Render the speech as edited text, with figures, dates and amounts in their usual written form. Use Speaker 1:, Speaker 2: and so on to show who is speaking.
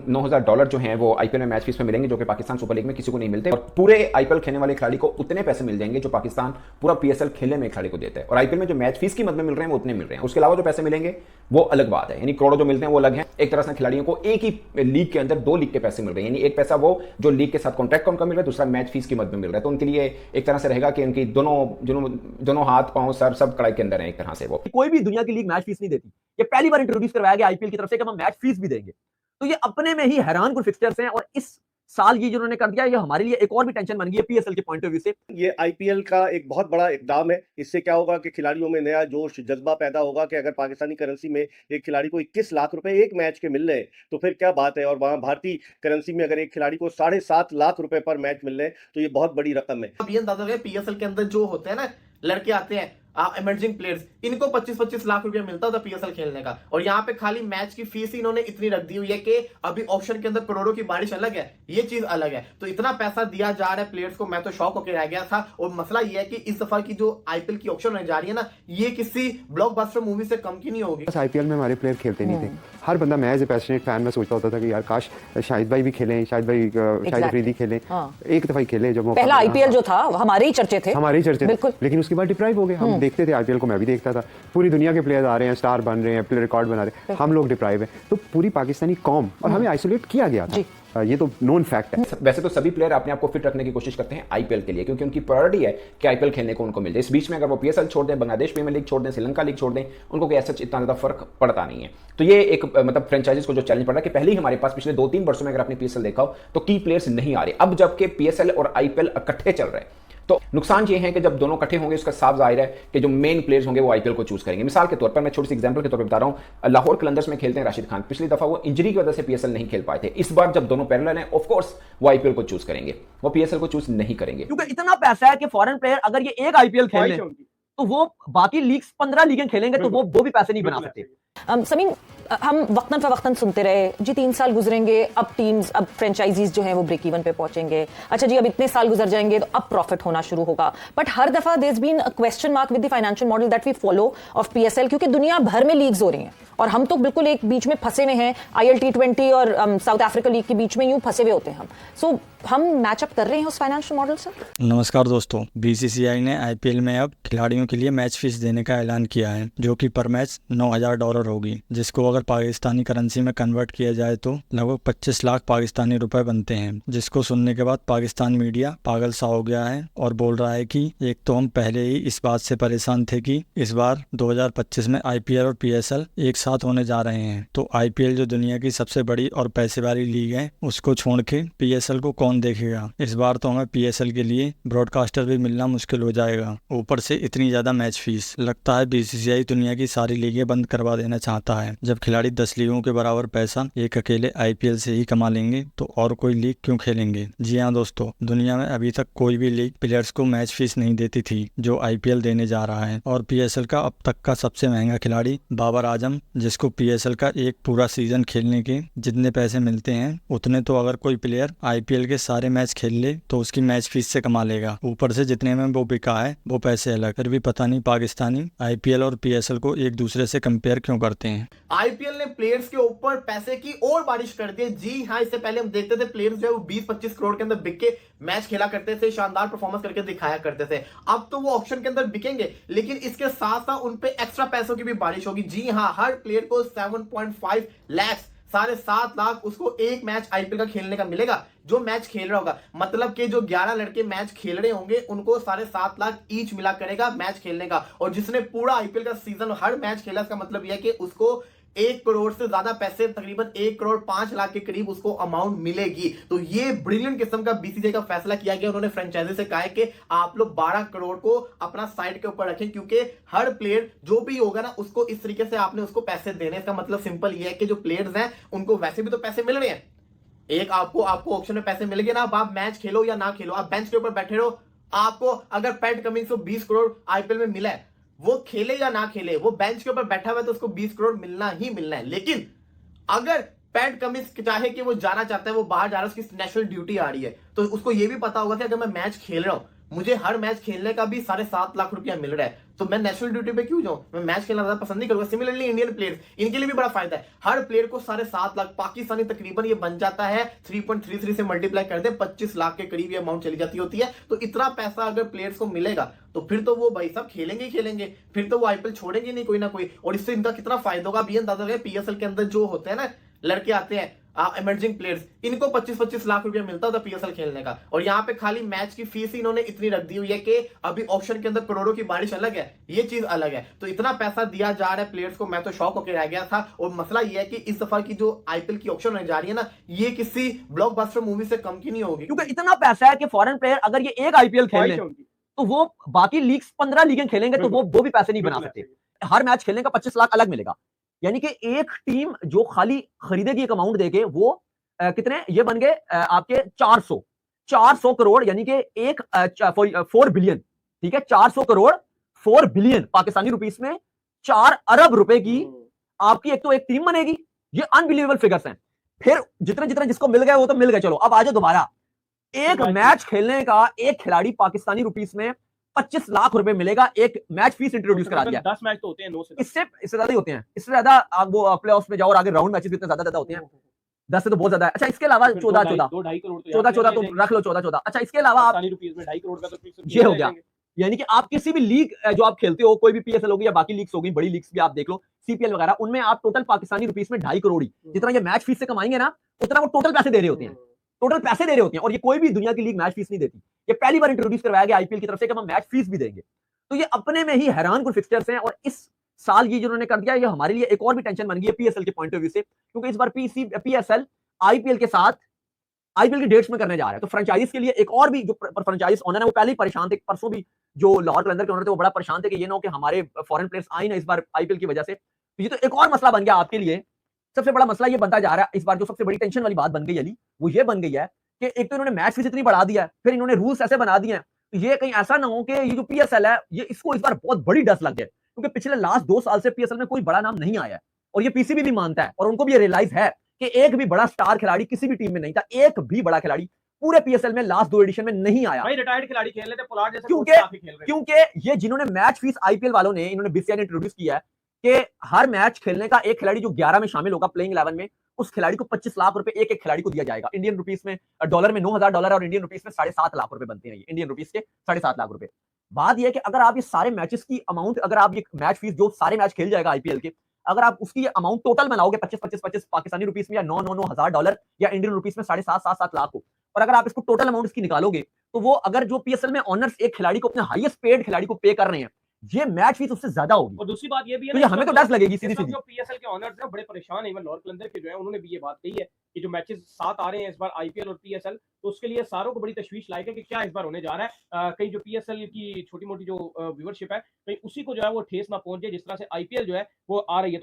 Speaker 1: $9,000 जो हैं वो आईपीएल में मैच फीस में मिलेंगे, जो कि पाकिस्तान सुपर लीग में किसी को नहीं मिलते। और पूरे आईपीएल खेलने वाले खिलाड़ी को उतने पैसे मिल जाएंगे जो पाकिस्तान पूरा पीएसएल खेलने में खिलाड़ी को देता है। और आईपीएल में जो मैच फीस की मद में मिल रहे हैं वो उतने मिल रहे हैं, उसके अलावा जो पैसे मिलेंगे वो अलग बात है। यानी करोड़ों जो मिलते हैं वो अलग है। एक तरह से खिलाड़ियों को एक ही लीग के अंदर 2 लीग के पैसे मिल रहे हैं, यानी एक पैसा वो जो लीग के साथ कॉन्ट्रैक्ट उनका मिल रहा है, दूसरा मैच फीस की मद में मिल रहा है। तो उनके लिए एक तरह से रहेगा कि उनकी दोनों हाथ पांव सर सब कड़ाई के अंदर है एक तरह से। वो
Speaker 2: कोई भी दुनिया की लीग मैच फीस नहीं देती, ये पहली बार इंट्रोड्यूस करवाया गया आईपीएल की तरफ से कि हम मैच फीस भी देंगे। तो ये अपने में ही हैरान कुल फिक्सचर्स हैं, और इस साल ये जिन्होंने कर दिया ये हमारे लिए एक और भी टेंशन बन गई है पीएसएल के पॉइंट ऑफ व्यू से।
Speaker 3: ये आईपीएल का एक बहुत बड़ा इकदाम है। इससे क्या होगा कि खिलाड़ियों में नया जोश जज्बा पैदा होगा कि अगर पाकिस्तानी करेंसी में एक खिलाड़ी को 21 लाख रुपए एक मैच के मिल रहे हैं तो फिर क्या बात है। और वहां भारतीय करेंसी में अगर एक खिलाड़ी को 7.5 लाख रुपए पर मैच मिल रहे हैं तो ये बहुत बड़ी रकम है।
Speaker 4: अब ये अंदाजा है पीएसएल के अंदर जो होते हैं ना लड़के आते हैं इमर्जिंग प्लेयर्स, इनको 25-25 लाख रुपया मिलता था पीएसएल खेलने का, और यहाँ पे खाली मैच की फीस ही इन्होंने इतनी रख दी हुई है कि अभी ऑप्शन के अंदर करोड़ों की बारिश अलग है, ये चीज अलग है। तो इतना पैसा दिया जा रहा है प्लेयर्स को, मैं तो शॉक होकर रह गया था। और मसला ये है कि इस दफा की जो आईपीएल की ऑप्शन होने जा रही है ना, ये किसी ब्लॉकबस्टर मूवी से कम की नहीं होगी।
Speaker 5: आईपीएल में हमारे प्लेयर खेलते नहीं थे, हर बंदा मैं एज ए पैशनेट फैन में सोचता होता था कि यार काश शाहिद भाई भी खेलें, शाहिद अफरीदी खेलें। एक दफा ही खेले जब
Speaker 6: पहला आईपीएल जो था हमारे ही चर्चे थे,
Speaker 5: लेकिन उसके बाद डिप्राइव हो गए। हम देखते थे आईपीएल को, मैं भी देखता था, पूरी दुनिया के प्लेयर्स आ रहे हैं, स्टार बन रहे हैं, प्लेयर रिकॉर्ड बना रहे हैं, हम लोग डिप्राइव हैं। तो पूरी पाकिस्तानी कौम और हमें आइसोलेट किया गया था, ये तो नोन फैक्ट है।
Speaker 1: वैसे तो सभी प्लेयर अपने आप को फिट रखने की कोशिश करते हैं आईपीएल के लिए, क्योंकि उनकी प्रायोरिटी है कि आईपीएल खेलने को उनको मिल जाए। इस बीच में अगर वो पीएसएल छोड़ दें, बांग्लादेश प्रीमियर लीग छोड़ दें, श्रीलंका लीग छोड़ दें, उनको कोई ऐसा इतना ज्यादा फर्क पड़ता नहीं है। तो ये एक मतलब फ्रेंचाइजीज को जो चैलेंज पड़ रहा है कि पहले ही हमारे पास पिछले 2-3 वर्षों में अगर आपने पीएसएल देखा हो तो की प्लेयर्स नहीं आ रहे, अब जबकि पीएसएल और आईपीएल इकट्ठे चल रहे हैं। तो नुकसान ये है कि जब दोनों इकट्ठे होंगे उसका साफ जाहिर है कि जो मेन प्लेयर्स होंगे वो आईपीएल को चूज करेंगे। मिसाल के तौर पर मैं छोटी सी एग्जांपल के तौर पर बता रहा हूं, लाहौर कलंदर्स में खेलते हैं राशिद खान, पिछली दफा वो इंजरी की वजह से पीएसएल नहीं खेल पाए थे। इस बार जब दोनों पैरेलल हैं, ऑफ कोर्स वो आईपीएल को चूज करेंगे, वो पीएसएल को चूज नहीं करेंगे,
Speaker 2: क्योंकि इतना पैसा है कि फॉरेन प्लेयर अगर ये एक आईपीएल खेल ले तो वो बाकी लीग्स 15 लीगें खेलेंगे तो वो भी पैसे नहीं बना सकते।
Speaker 6: समीम, हम वक्तन फवक्तन सुनते रहे जी 3 साल गुजरेंगे, अब टीम्स, अब फ्रेंचाइजीज जो हैं वो ब्रेक इवन पे पहुंचेंगे, अच्छा जी अब इतने साल गुजर जाएंगे तो अब प्रॉफिट होना शुरू होगा। बट हर दफा there has been a question mark with the financial model that we follow of PSL, क्योंकि दुनिया भर में लीग्स हो रही हैं और हम तो बिल्कुल एक बीच में फंसे हुए हैं, आईएल T20 और साउथ अफ्रीका लीग के बीच में यूं फंसे हुए होते हैं हम। सो हम मैचअप कर रहे हैं उस फाइनेंशियल मॉडल से।
Speaker 7: नमस्कार दोस्तों, बीसीसीआई ने आईपीएल में अब खिलाड़ियों के लिए मैच फीस देने का ऐलान किया है, जो कि पर मैच $9,000 होगी, जिसको अगर पाकिस्तानी करेंसी में कन्वर्ट किया जाए तो लगभग 25 लाख पाकिस्तानी रुपए बनते हैं। जिसको सुनने के बाद पाकिस्तान मीडिया पागल सा हो गया है और बोल रहा है कि एक तो हम पहले ही इस बात से परेशान थे कि इस बार 2025 में आईपीएल और पीएसएल एक साथ होने जा रहे हैं, तो आईपीएल जो दुनिया की सबसे बड़ी और पैसे वाली लीग है उसको छोड़ के पीएसएल को कौन देखेगा। इस बार तो हमें पीएसएल के लिए ब्रॉडकास्टर भी मिलना मुश्किल हो जाएगा, ऊपर से इतनी ज्यादा मैच फीस। लगता है बीसीसीआई दुनिया की सारी लीगें बंद करवा देना चाहता है। जब खिलाड़ी 10 लीगों के बराबर पैसा एक अकेले आईपीएल से ही कमा लेंगे तो और कोई लीग क्यों खेलेंगे। जी हाँ दोस्तों, दुनिया में अभी तक कोई भी लीग प्लेयर्स को मैच फीस नहीं देती थी जो आईपीएल देने जा रहा है। और पीएसएल का अब तक का सबसे महंगा खिलाड़ी बाबर आजम, जिसको पीएसएल का एक पूरा सीजन खेलने के जितने पैसे मिलते हैं उतने तो अगर कोई प्लेयर आईपीएल के सारे मैच खेल ले तो उसकी मैच फीस से कमा लेगा। ऊपर से जितने में वो बिका है वो पैसे अलग। फिर भी पता नहीं पाकिस्तानी आईपीएल और पीएसएल को एक दूसरे से कंपेयर क्यों करते हैं।
Speaker 4: आईपीएल ने प्लेयर्स के ऊपर पैसे की और बारिश कर दी। जी हाँ, इससे पहले हम देखते थे प्लेयर्स जो है वो 20-25 करोड़ के अंदर बिक के मैच खेला करते थे, शानदार परफॉर्मेंस करके दिखाया करते थे। अब तो वो ऑक्शन के अंदर बिकेंगे, लेकिन इसके साथ साथ उन पे एक्स्ट्रा पैसों की भी बारिश होगी। जी हाँ, हर प्लेयर को 7.5 लाख, 7.5 लाख उसको एक मैच आईपीएल का खेलने का मिलेगा जो मैच खेल रहा होगा। मतलब कि जो 11 लड़के मैच खेल रहे होंगे उनको 7.5 लाख ईच मिला करेगा मैच खेलने का। और जिसने पूरा आईपीएल का सीजन हर मैच खेला, इसका मतलब यह है कि उसको 1 करोड़ से ज्यादा पैसे, तकरीबन 1 करोड़ 5 लाख के करीब उसको अमाउंट मिलेगी। तो ये ब्रिलियंट किस्म का बीसीसीआई का फैसला किया गया। उन्होंने फ्रेंचाइजी से कहा है कि आप लोग 12 करोड़ को अपना साइड के ऊपर रखें, क्योंकि हर प्लेयर जो भी होगा ना उसको इस तरीके से आपने उसको पैसे देने। इसका मतलब सिंपल ये है कि जो प्लेयर्स हैं उनको वैसे भी तो पैसे मिल रहे हैं। एक आपको ऑप्शन में पैसे मिल गए ना, अब आप मैच खेलो या ना खेलो, आप बेंच के ऊपर बैठे रहो, आपको अगर पैट कमिंग्स को 20 करोड़ आईपीएल में मिला है, वो खेले या ना खेले, वो बेंच के ऊपर बैठा हुआ है तो उसको 20 करोड़ मिलना ही मिलना है। लेकिन अगर पैट कमिंस चाहे कि वो जाना चाहता है, वो बाहर जा रहा है, उसकी नेशनल ड्यूटी आ रही है, तो उसको ये भी पता होगा कि अगर मैं मैच खेल रहा हूं मुझे हर मैच खेलने का भी 7.5 लाख रुपया मिल रहा है, तो मैं नेशनल ड्यूटी पे क्यों जाऊं? मैं मैच खेलना ज्यादा पसंद नहीं करूंगा। सिमिलरली इंडियन प्लेयर्स, इनके लिए भी बड़ा फायदा है। हर प्लेयर को 7.5 लाख पाकिस्तानी तकरीबन ये बन जाता है, 3.33 से मल्टीप्लाई कर दे 25 लाख के करीब ये अमाउंट चली जाती होती है। तो इतना पैसा अगर प्लेयर्स को मिलेगा तो फिर तो वो भाई साहब खेलेंगे ही खेलेंगे, फिर तो वो आईपीएल छोड़ेंगे नहीं कोई ना कोई। और इससे इनका कितना फायदा होगा अभी अंदाजा लगे। पीएसएल के अंदर जो होते हैं ना लड़के आते हैं इमर्जिंग प्लेयर्स, इनको 25-25 लाख रुपया मिलता था पीएसएल खेलने का, और यहाँ पे खाली मैच की फीस ही इन्होंने इतनी रख दी हुई है कि अभी ऑप्शन के अंदर करोड़ों की बारिश अलग है, ये चीज अलग है। तो इतना पैसा दिया जा रहा है प्लेयर्स को, मैं तो शॉक होकर रह गया था। और मसला ये है कि इस दफा की जो आईपीएल की ऑप्शन होने जा रही है ना, ये किसी ब्लॉकबस्टर मूवी से कम की नहीं होगी,
Speaker 2: क्योंकि इतना पैसा है कि फॉरेन प्लेयर अगर ये एक आईपीएल खेल ले तो वो बाकी लीग्स 15 लीगें खेलेंगे तो वो भी पैसे नहीं बना सकते। हर मैच खेलने का 25 लाख अलग मिलेगा, यानी कि एक टीम जो खाली खरीदेगी एक अमाउंट देके वो कितने ये बन गए आपके 400 करोड़, यानी कि 4 बिलियन, ठीक है, 400 करोड़ 4 बिलियन पाकिस्तानी रुपीस में 4 अरब रुपए की आपकी एक तो एक टीम बनेगी। ये अनबिलीवेबल फिगर्स हैं। फिर जितने जितने जिसको मिल गए वो तो मिल गए, चलो अब आ जाओ दोबारा। एक मैच खेलने का एक खिलाड़ी पाकिस्तानी रुपीस में 25 लाख रुपए मिलेगा, एक मैच फीस इंट्रोड्यूस करा दिया।
Speaker 8: 10 मैच तो होते हैं, 9 से
Speaker 2: इससे ज्यादा ही होते हैं, इससे ज्यादा आप वो प्ले ऑफ में जाओ और आगे राउंड मैचेस भी इतने ज्यादा होते हैं, 10 से तो बहुत ज्यादा है। अच्छा इसके अलावा 14 तो रख लो 14। अच्छा इसके अलावा आप
Speaker 8: रुपीस में 2.5 करोड़ का तो
Speaker 2: ये हो गया, यानी कि आप किसी भी लीग जो आप खेलते हो, कोई भी पीएसएल होगी या बाकी लीग्स होगी, बड़ी लीग्स भी आप देख लो, सीपीएल वगैरह, उनमें आप टोटल पाकिस्तानी रुपीस में 2.5 करोड़ ही जितना ये मैच फीस से कमाएंगे ना, उतना वो टोटल पैसे दे रहे होते हैं, टोटल पैसे दे रहे होते हैं। और ये कोई भी दुनिया की लीग मैच फीस नहीं देती, ये पहली बार इंट्रोड्यूस करवाया गया आईपीएल की तरफ से कि हम मैच फीस भी देंगे। तो ये अपने में ही हैरान कुल फिक्सचर्स हैं, और इस साल ये जिन्होंने कर दिया ये हमारे लिए एक और भी टेंशन बन गई है पीएसएल के पॉइंट ऑफ व्यू से, क्योंकि इस बार पीएसएल आईपीएल के साथ आईपीएल की डेट्स में करने जा रहा है। तो फ्रेंचाइजीज के लिए एक और भी जो फ्रेंचाइज ओनर है वो पहले ही परेशान थे, परसों भी जो लाहौर कलंदर के ओनर थे वो बड़ा परेशान थे कि ये ना हो कि हमारे फॉरेन प्लेयर्स आए ना इस बार आईपीएल की वजह से। तो ये तो एक और मसला बन गया आपके लिए। सबसे बड़ा मसला ये बनता जा रहा है इस बार, जो सबसे बड़ी टेंशन वाली बात बन गई अली, वो ये बन गई है कि एक तो इन्होंने मैच फीस इतनी बढ़ा दिया है, फिर इन्होंने रूल्स ऐसे बना दिए हैं, तो ये कहीं ऐसा ना हो कि ये जो पीएसएल है ये इसको इस बार बहुत बड़ी डस्ट लग जाए, क्योंकि पिछले लास्ट 2 साल से पीएसएल में कोई बड़ा नाम नहीं आया है, और ये पीसीबी भी मानता है, और उनको भी ये रियलाइज है कि एक भी बड़ा स्टार खिलाड़ी किसी भी टीम में नहीं था, एक भी बड़ा खिलाड़ी पूरे पीएसएल में लास्ट 2 एडिशन में नहीं आया।
Speaker 8: भाई रिटायर्ड खिलाड़ी खेल रहे थे, पोलार्ड जैसे कोच काफी खेल रहे थे।
Speaker 2: क्योंकि ये जिन्होंने मैच फीस आईपीएल वालों ने, इन्होंने बीसीसीआई ने इंट्रोड्यूस किया है कि हर मैच खेलने का एक खिलाड़ी जो 11 में शामिल होगा प्लेइंग 11 में, उस खिलाड़ी को 25 लाख रुपए एक खिलाड़ी को दिया जाएगा। इंडियन रुपीस में, डॉलर में $9,000 और इंडियन रुपीस में 7.5 लाख रुपए बनते हैं, ये इंडियन रुपीस के 7.5 लाख रुपए। बात यह है कि अगर आप ये सारे मैचेस की अमाउंट, अगर आप ये मैच फीस जो सारे मैच खेल जाएगा आईपीएल के, अगर आप उसकी अमाउंट टोटल बनाओगे 25 पाकिस्तानी रुपीस में, या 9,000 डॉलर या इंडियन रुपीस में 7.5 लाख हो, और अगर आप इसको टोटल अमाउंट इसकी निकालोगे तो वो अगर जो पीएसएल में ऑनर्स एक खिलाड़ी को, अपने हाईएस्ट पेड खिलाड़ी को पे कर रहे हैं, ये मैच फीस उससे ज्यादा होगी।
Speaker 8: और दूसरी बात ये भी है
Speaker 2: तो ये हमें तो डर लगेगी सीधी सीधी।
Speaker 8: जो पीएसएल के ऑनर्स हैं बड़े परेशान हैं, इवन लाहौर कलंदर के जो है उन्होंने भी ये बात कही है कि जो मैचेस साथ आ रहे हैं इस बार आईपीएल और पीएसएल, तो उसके लिए सारों को बड़ी तशवीश लायक है कि क्या इस बार होने जा रहा है। कहीं जो पीएसएल की छोटी मोटी जो व्यूअरशिप है कहीं उसी को जो है वो ठेस ना पहुंचे जिस तरह से आईपीएल जो है वो आ रही है।